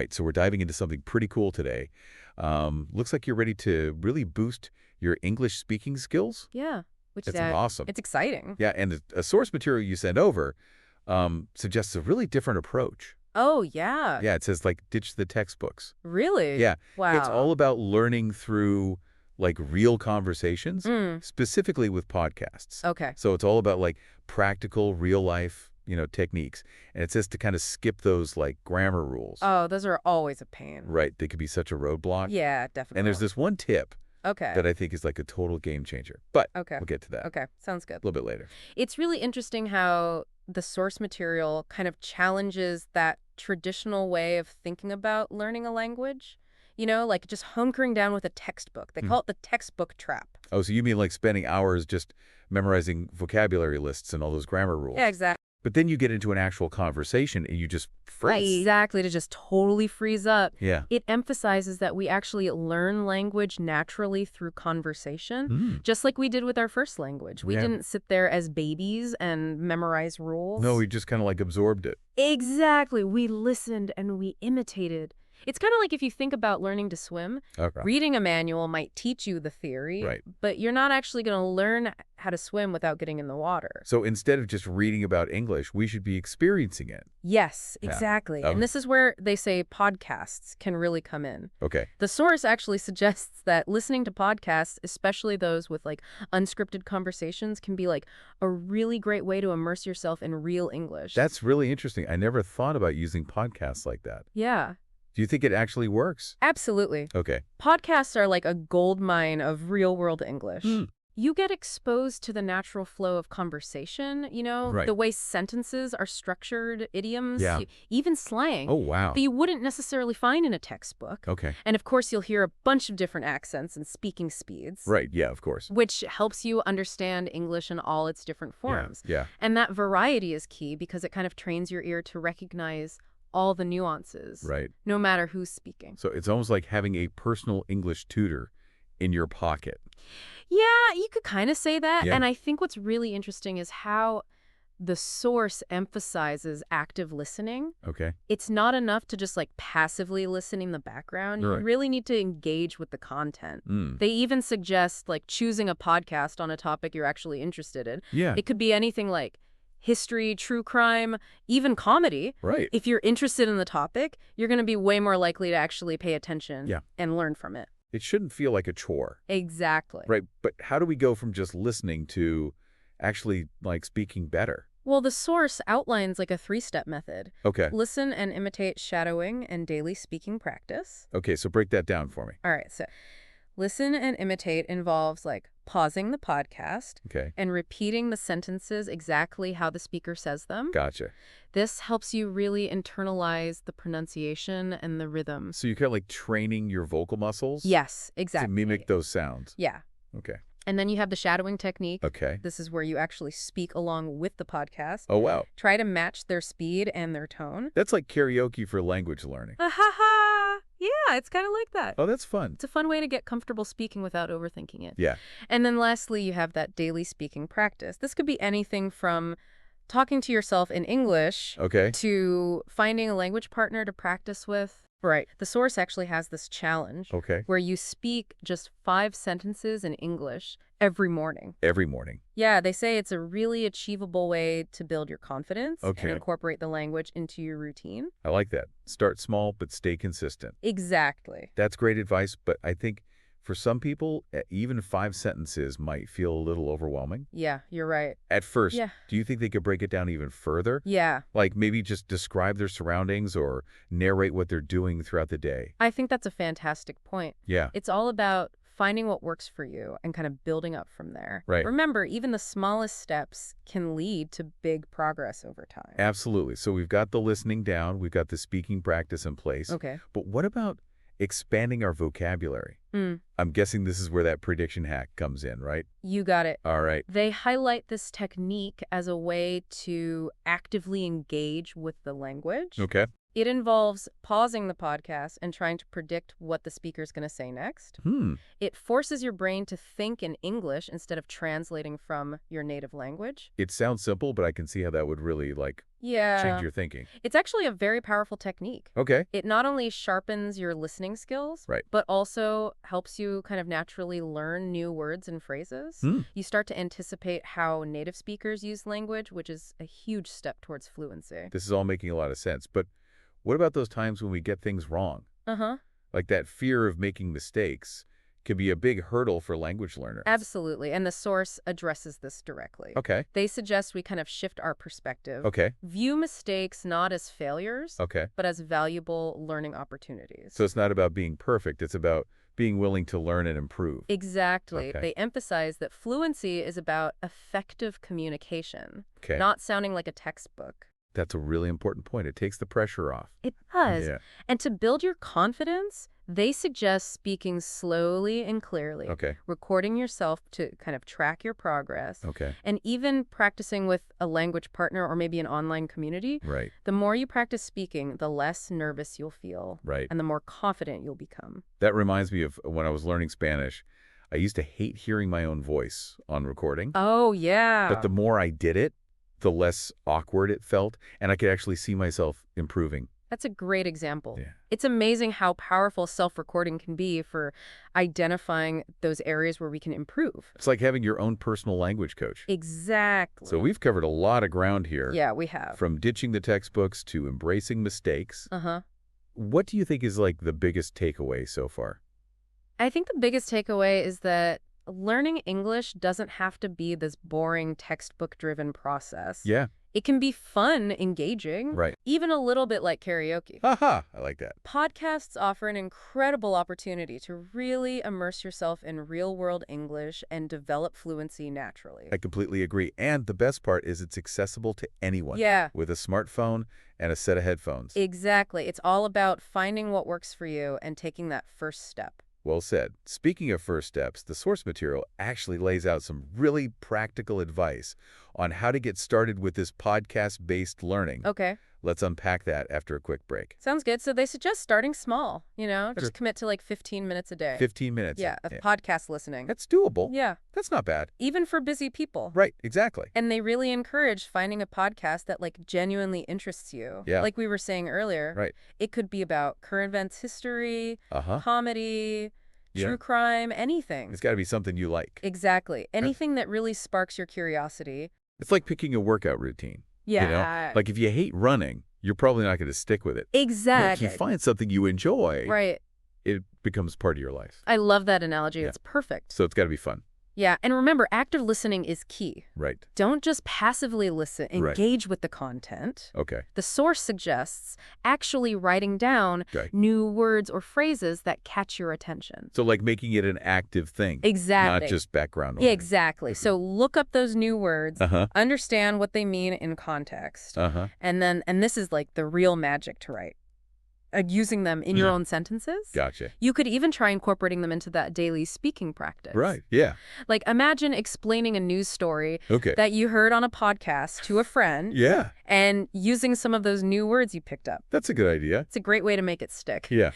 right, so we're diving into something pretty cool today. Looks like you're ready to really boost your English speaking skills. Yeah, which That's awesome. it's exciting. Yeah, and a source material you sent over suggests a really different approach. Oh, yeah. Yeah, it says, like, ditch the textbooks. Really? Yeah, it's Wow. all about learning through, like, real conversations, Mm. specifically with podcasts. Okay. So it's all about, like, practical, real-life, techniques. And it says to kind of skip those, like, grammar rules. Oh, those are always a pain. Right, they could be such a roadblock. Yeah, definitely. And there's this one tip Okay. that I think is, like, a total game changer. But Okay. we'll get to that Okay, sounds a good. little bit later. It's really interesting how the source material kind of challenges that traditional way of thinking about learning a language. Like just hunkering down with a textbook. They call it the textbook trap. Oh, so you mean like spending hours just memorizing vocabulary lists and all those grammar rules? Yeah, exactly. But then you get into an actual conversation and you just freeze. Exactly, to just totally freeze up. Yeah. It emphasizes that we actually learn language naturally through conversation, just like we did with our first language. We didn't sit there as babies and memorize rules. No, we just kind of like absorbed it. Exactly. We listened and we imitated. It's kind of like if you think about learning to swim. Okay. Reading a manual might teach you the theory, Right. but you're not actually going to learn how to swim without getting in the water. So instead of just reading about English, we should be experiencing it. Yes, Yeah. exactly. Okay. And this is where they say podcasts can really come in. Okay. The source actually suggests that listening to podcasts, especially those with like unscripted conversations, can be like a really great way to immerse yourself in real English. That's really interesting. I never thought about using podcasts like that. Yeah, Do you think it actually works? absolutely. Okay. Podcasts are like a gold mine of real-world English. You get exposed to the natural flow of conversation, Right. the way sentences are structured, idioms, Yeah. even slang, Oh, wow. that you wouldn't necessarily find in a textbook. Okay. And of course, you'll hear a bunch of different accents and speaking speeds. Right. Yeah, of course. Which helps you understand English in all its different forms. Yeah. And that variety is key because it kind of trains your ear to recognize all the nuances, Right. no matter who's speaking. So it's almost like having a personal English tutor in your pocket. Yeah, you could kind of say that. Yeah. And I think what's really interesting is how the source emphasizes active listening. Okay. It's not enough to just like passively listen in the background. Right. You really need to engage with the content. Mm. They even suggest like choosing a podcast on a topic you're actually interested in. Yeah. It could be anything like history, true crime, even comedy. Right. If you're interested in the topic, you're going to be way more likely to actually pay attention Yeah. and learn from it. It shouldn't feel like a chore. Exactly. Right. But how do we go from just listening to actually, like, speaking better? Well, the source outlines like a 3-step method. Okay. Listen and imitate shadowing and daily speaking practice. Okay, so break that down for me. All right, so listen and imitate involves like pausing the podcast Okay. and repeating the sentences exactly how the speaker says them. Gotcha. This helps you really internalize the pronunciation and the rhythm. So you're kind of like training your vocal muscles? Yes, exactly. To mimic those sounds. Yeah. Okay. And then you have the shadowing technique. Okay. This is where you actually speak along with the podcast. Oh, wow. Try to match their speed and their tone. That's like karaoke for language learning. Ha ha! Yeah, it's kind of like that. Oh, that's fun. It's a fun way to get comfortable speaking without overthinking it. Yeah. And then lastly, you have that daily speaking practice. This could be anything from talking to yourself in English Okay. to finding a language partner to practice with. Right. The source actually has this challenge Okay. where you speak just 5 sentences in English every morning. Every morning. Yeah, they say it's a really achievable way to build your confidence Okay. and incorporate the language into your routine. I like that. Start small, but stay consistent. Exactly. That's great advice, but I think for some people, even 5 sentences might feel a little overwhelming. Yeah, you're right. At first, Yeah. do you think they could break it down even further? Yeah, Like maybe just describe their surroundings or narrate what they're doing throughout the day? I think that's a fantastic point. Yeah. It's all about finding what works for you and kind of building up from there. Right. Remember, even the smallest steps can lead to big progress over time. Absolutely. So we've got the listening down. We've got the speaking practice in place. Okay. But what about expanding our vocabulary? I'm guessing this is where that prediction hack comes in, right? You got it. All right. They highlight this technique as a way to actively engage with the language. Okay. It involves pausing the podcast and trying to predict what the speaker's going to say next. Hmm. It forces your brain to think in English instead of translating from your native language. It sounds simple, but I can see how that would really, change Yeah. your thinking. It's actually a very powerful technique. Okay. It not only sharpens your listening skills, Right. but also helps you kind of naturally learn new words and phrases. Hmm. You start to anticipate how native speakers use language, which is a huge step towards fluency. This is all making a lot of sense. But what about those times when we get things wrong? Uh-huh. Like that fear of making mistakes can be a big hurdle for language learners. Absolutely. And the source addresses this directly. Okay. They suggest we kind of shift our perspective. Okay. View mistakes not as failures, Okay. but as valuable learning opportunities. So it's not about being perfect. It's about being willing to learn and improve. Exactly. Okay. They emphasize that fluency is about effective communication, Okay. not sounding like a textbook. That's a really important point. It takes the pressure off. It does. Yeah. And to build your confidence, they suggest speaking slowly and clearly, Okay. recording yourself to kind of track your progress, Okay. and even practicing with a language partner or maybe an online community. Right. The more you practice speaking, the less nervous you'll feel, Right. and the more confident you'll become. That reminds me of when I was learning Spanish. I used to hate hearing my own voice on recording. Oh, yeah. But the more I did it, the less awkward it felt, and I could actually see myself improving. That's a great example. Yeah. It's amazing how powerful self-recording can be for identifying those areas where we can improve. It's like having your own personal language coach. Exactly. So we've covered a lot of ground here. Yeah, we have. From ditching the textbooks to embracing mistakes. Uh-huh. What do you think is like the biggest takeaway so far? I think the biggest takeaway is that learning English doesn't have to be this boring textbook-driven process. Yeah. It can be fun, engaging, Right. even a little bit like karaoke. Haha, I like that. Podcasts offer an incredible opportunity to really immerse yourself in real-world English and develop fluency naturally. I completely agree. And the best part is it's accessible to anyone. Yeah. With a smartphone and a set of headphones. Exactly. It's all about finding what works for you and taking that first step. Well said. Speaking of first steps, the source material actually lays out some really practical advice on how to get started with this podcast-based learning. Okay. Let's unpack that after a quick break. Sounds good. So they suggest starting small, Sure. just commit to like 15 minutes a day. 15 minutes. Yeah, of podcast listening. That's doable. Yeah, That's not bad. even for busy people. Right, exactly. And they really encourage finding a podcast that like genuinely interests you. Yeah. Like we were saying earlier. Right. It could be about current events history, Uh-huh. comedy, Yeah. true crime, anything. It's got to be something you like. Exactly. Anything that really sparks your curiosity. It's like picking a workout routine. Yeah. You know? Like if you hate running, you're probably not going to stick with it. Exactly. If you find something you enjoy, Right. it becomes part of your life. I love that analogy. Yeah. It's perfect. So it's got to be fun. Yeah. And remember, active listening is key. Right. Don't just passively listen, Right. engage with the content. Okay. The source suggests actually writing down Okay. new words or phrases that catch your attention. So like making it an active thing. Exactly. Not just background Yeah, noise. exactly. So look up those new words, Uh-huh. understand what they mean in context, Uh-huh. and this is like the real magic to write. Using them in your own sentences. Gotcha. You could even try incorporating them into that daily speaking practice. Right. Yeah. Like imagine explaining a news story Okay. that you heard on a podcast to a friend Yeah. and using some of those new words you picked up. That's a good idea. It's a great way to make it stick. Yeah.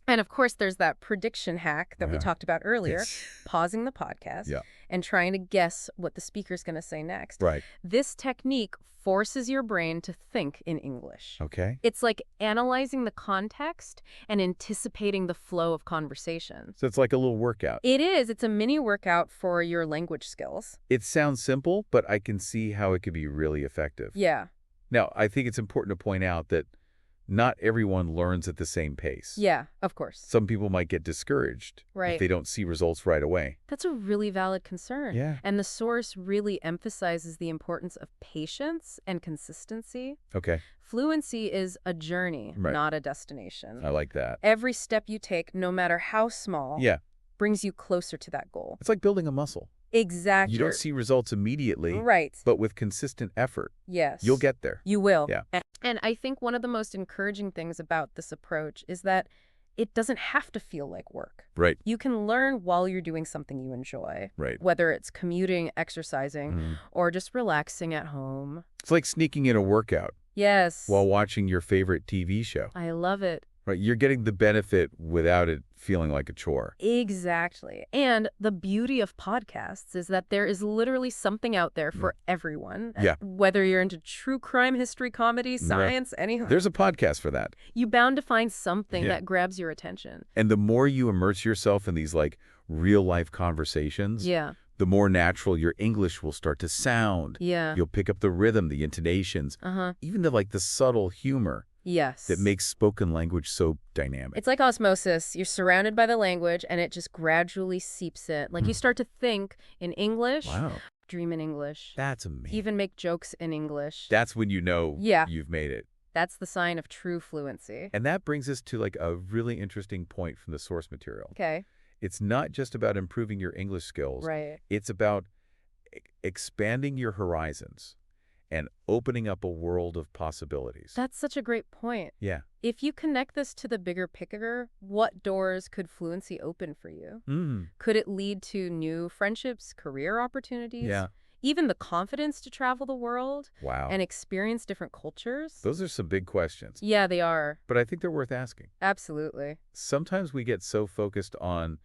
And of course, there's that prediction hack that we Uh-huh. talked about earlier, Yes. pausing the podcast Yeah. and trying to guess what the speaker's going to say next. Right. This technique forces your brain to think in English. Okay. It's like analyzing the context and anticipating the flow of conversation. So it's like a little workout. It is. It's a mini workout for your language skills. It sounds simple, but I can see how it could be really effective. Yeah. Now, I think it's important to point out that not everyone learns at the same pace. Yeah, of course. Some people might get discouraged Right. if they don't see results right away. That's a really valid concern. Yeah. And the source really emphasizes the importance of patience and consistency. Okay. Fluency is a journey, Right. not a destination. I like that. Every step you take, no matter how small, Yeah. brings you closer to that goal. It's like building a muscle. Exactly. You don't see results immediately, Right. but with consistent effort, Yes. you'll get there. You will. Yeah. And I think one of the most encouraging things about this approach is that it doesn't have to feel like work. Right. You can learn while you're doing something you enjoy, Right. whether it's commuting, exercising, Mhm. or just relaxing at home. It's like sneaking in a workout Yes. while watching your favorite TV show. I love it. Right? You're getting the benefit without it feeling like a chore. Exactly. And the beauty of podcasts is that there is literally something out there for everyone. Yeah. Whether you're into true crime, history, comedy, Yeah. science, anything. There's a podcast for that. You're bound to find something Yeah. that grabs your attention. And the more you immerse yourself in these like real-life conversations, Yeah. the more natural your English will start to sound. Yeah. You'll pick up the rhythm, the intonations, even the subtle humor Yes. that makes spoken language so dynamic. It's like osmosis. You're surrounded by the language, and it just gradually seeps in. Like you start to think in English, Wow. dream in English, That's amazing. even make jokes in English. That's when you know Yeah. you've made it. That's the sign of true fluency. And that brings us to like a really interesting point from the source material. Okay. It's not just about improving your English skills. Right. It's about expanding your horizons and opening up a world of possibilities. That's such a great point. Yeah. If you connect this to the bigger picture, what doors could fluency open for you? Could it lead to new friendships, career opportunities? Yeah. Even the confidence to travel the world Wow. and experience different cultures? Those are some big questions, Yeah, they are. but I think they're worth asking. Absolutely. Sometimes we get so focused on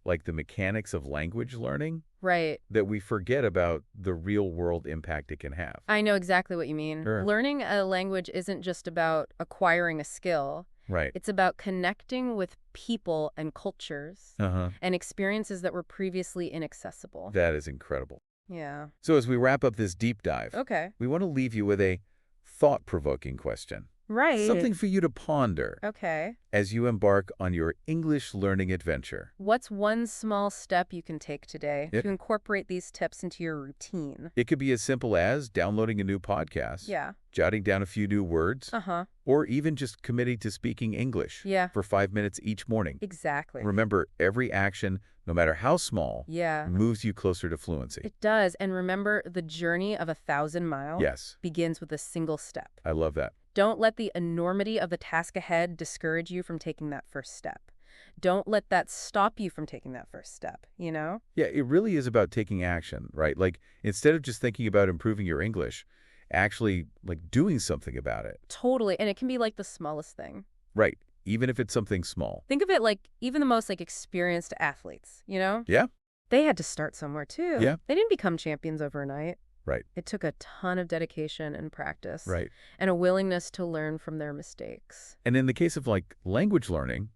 like the mechanics of language learning Right. that we forget about the real world impact it can have. I know exactly what you mean. Sure. Learning a language isn't just about acquiring a skill. Right. It's about connecting with people and cultures and experiences that were previously inaccessible. That is incredible. Yeah. So as we wrap up this deep dive, Okay. we want to leave you with a thought-provoking question. Right. Something for you to ponder Okay. as you embark on your English learning adventure. What's one small step you can take today Yep. to incorporate these tips into your routine? It could be as simple as downloading a new podcast, Yeah. jotting down a few new words, Uh-huh. or even just committing to speaking English Yeah. for 5 minutes each morning. Exactly. Remember, every action, no matter how small, Yeah. moves you closer to fluency. It does. And remember, the journey of 1,000 miles Yes, begins with a single step. I love that. Don't let the enormity of the task ahead discourage you from taking that first step. Don't let that stop you from taking that first step, you know? Yeah, it really is about taking action, right? Like, instead of just thinking about improving your English, actually, like, doing something about it. Totally. And it can be like the smallest thing. Right, even if it's something small. Think of it like even the most experienced athletes, you know? Yeah, They had to start somewhere too. Yeah. They didn't become champions overnight. right, It took a ton of dedication and practice. right. And a willingness to learn from their mistakes. And in the case of, like, language learning,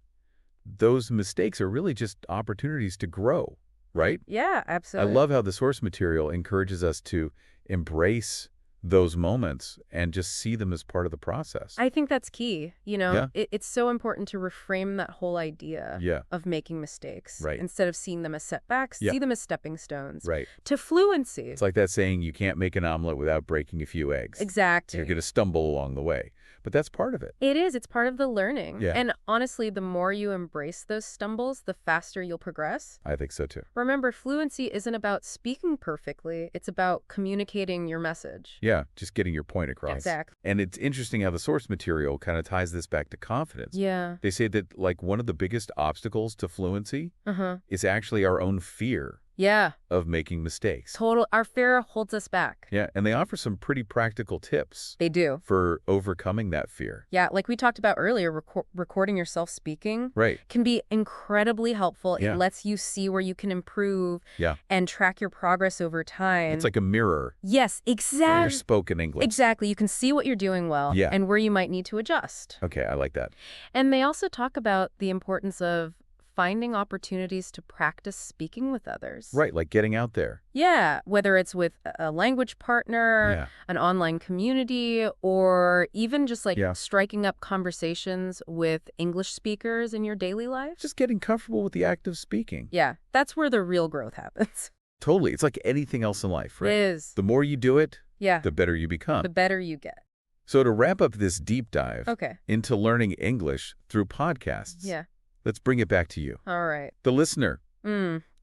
those mistakes are really just opportunities to grow, right? Yeah, absolutely. I love how the source material encourages us to embrace those moments and just see them as part of the process. I think that's key. You know, Yeah. it's so important to reframe that whole idea Yeah, of making mistakes. Right. Instead of seeing them as setbacks, Yeah. see them as stepping stones right. to fluency. It's like that saying, you can't make an omelet without breaking a few eggs. Exactly. You're going to stumble along the way. But that's part of it. It is. It's part of the learning. Yeah. And honestly, the more you embrace those stumbles, the faster you'll progress. I think so, too. Remember, fluency isn't about speaking perfectly. It's about communicating your message. Yeah, just getting your point across. Exactly. And it's interesting how the source material kind of ties this back to confidence. Yeah. They say that, like, one of the biggest obstacles to fluency Uh-huh. is actually our own fear Yeah. of making mistakes. Total. Our fear holds us back. Yeah, and they offer some pretty practical tips They do. for overcoming that fear. Yeah, like we talked about earlier, recording yourself speaking Right. can be incredibly helpful. Yeah. It lets you see where you can improve Yeah. and track your progress over time. It's like a mirror Yes, for your exactly. spoken English. Exactly. You can see what you're doing well Yeah. and where you might need to adjust. Okay, I like that. And they also talk about the importance of finding opportunities to practice speaking with others. Right, like getting out there. Yeah, whether it's with a language partner, Yeah. an online community, or even just Yeah. striking up conversations with English speakers in your daily life. Just getting comfortable with the act of speaking. Yeah, that's where the real growth happens. Totally. It's like anything else in life, It right? is. The more you do it, Yeah, the better you become. the better you get. So to wrap up this deep dive Okay. into learning English through podcasts, Yeah. let's bring it back to you, All right. the listener.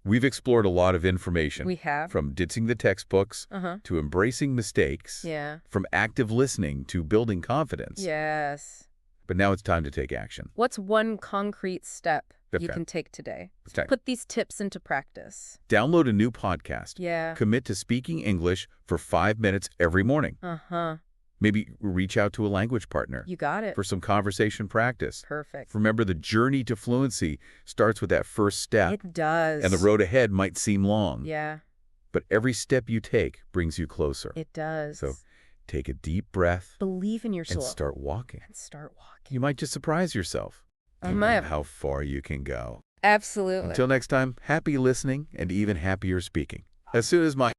We've explored a lot of information. We have. From ditching the textbooks Uh-huh. to embracing mistakes, Yeah. from active listening to building confidence. Yes. But now it's time to take action. What's one concrete step you Okay. can take today? It's time. Put these tips into practice. Download a new podcast. Yeah. Commit to speaking English for 5 minutes every morning. Uh-huh. Maybe reach out to a language partner You got it. for some conversation practice. Perfect. Remember, the journey to fluency starts with that first step, It does. and the road ahead might seem long. Yeah, But every step you take brings you closer. it does. So take a deep breath Believe in and yourself. start walking. Start walking. You might just surprise yourself I might have. how far you can go. Absolutely. Until next time, happy listening and even happier speaking. As soon as my